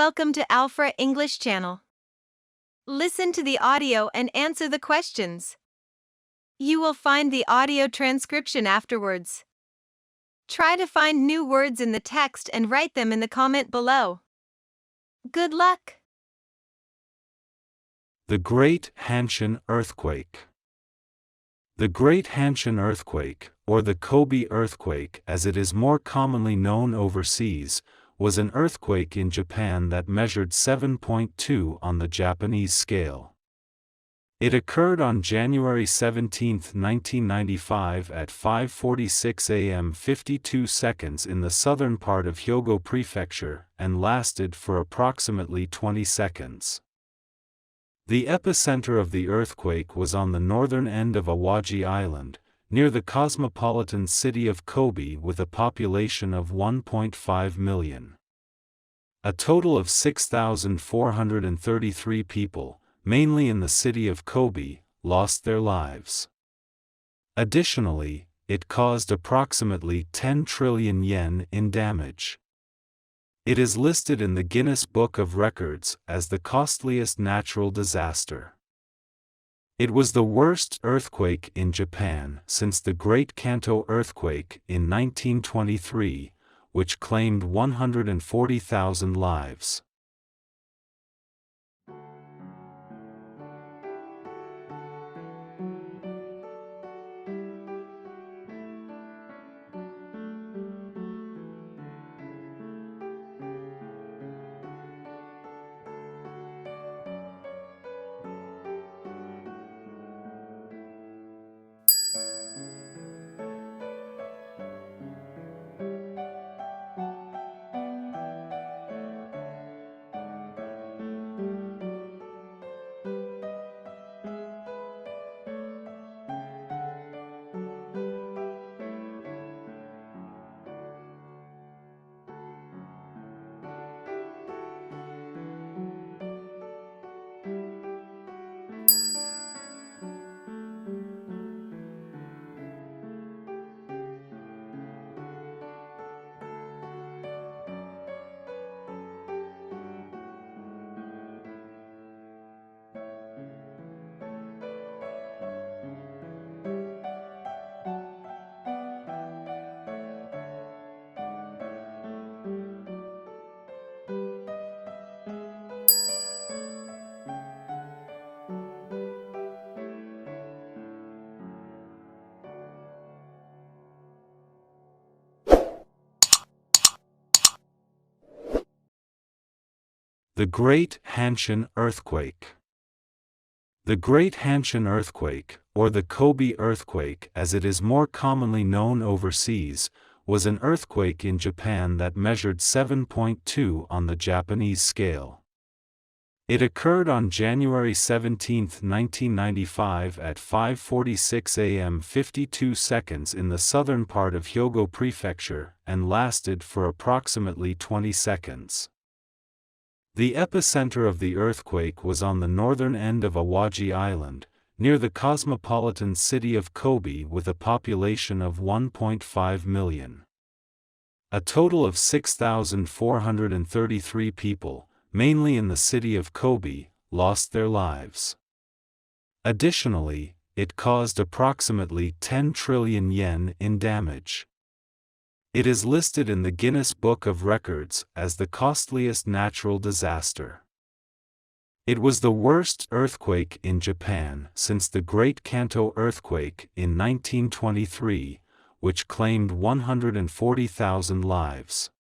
Welcome to Alfra English Channel. Listen to the audio and answer the questions. You will find the audio transcription afterwards. Try to find new words in the text and write them in the comment below. Good luck! The Great Hanshin Earthquake. The Great Hanshin Earthquake, or the Kobe earthquake as it is more commonly known overseas, was an earthquake in Japan that measured 7.2 on the Japanese scale. It occurred on January 17, 1995 at 5:46 a.m. 52 seconds in the southern part of Hyogo Prefecture and lasted for approximately 20 seconds. The epicenter of the earthquake was on the northern end of Awaji Island, near the cosmopolitan city of Kobe with a population of 1.5 million. A total of 6,433 people, mainly in the city of Kobe, lost their lives. Additionally, it caused approximately 10 trillion yen in damage. It is listed in the Guinness Book of Records as the costliest natural disaster. It was the worst earthquake in Japan since the Great Kanto earthquake in 1923, which claimed 140,000 lives. The Great Hanshin Earthquake. The Great Hanshin Earthquake, or the Kobe earthquake as it is more commonly known overseas, was an earthquake in Japan that measured 7.2 on the Japanese scale. It occurred on January 17, 1995 at 5:46 a.m. 52 seconds in the southern part of Hyogo Prefecture and lasted for approximately 20 seconds. The epicenter of the earthquake was on the northern end of Awaji Island, near the cosmopolitan city of Kobe with a population of 1.5 million. A total of 6,433 people, mainly in the city of Kobe, lost their lives. Additionally, it caused approximately 10 trillion yen in damage. It is listed in the Guinness Book of Records as the costliest natural disaster. It was the worst earthquake in Japan since the Great Kanto earthquake in 1923, which claimed 140,000 lives.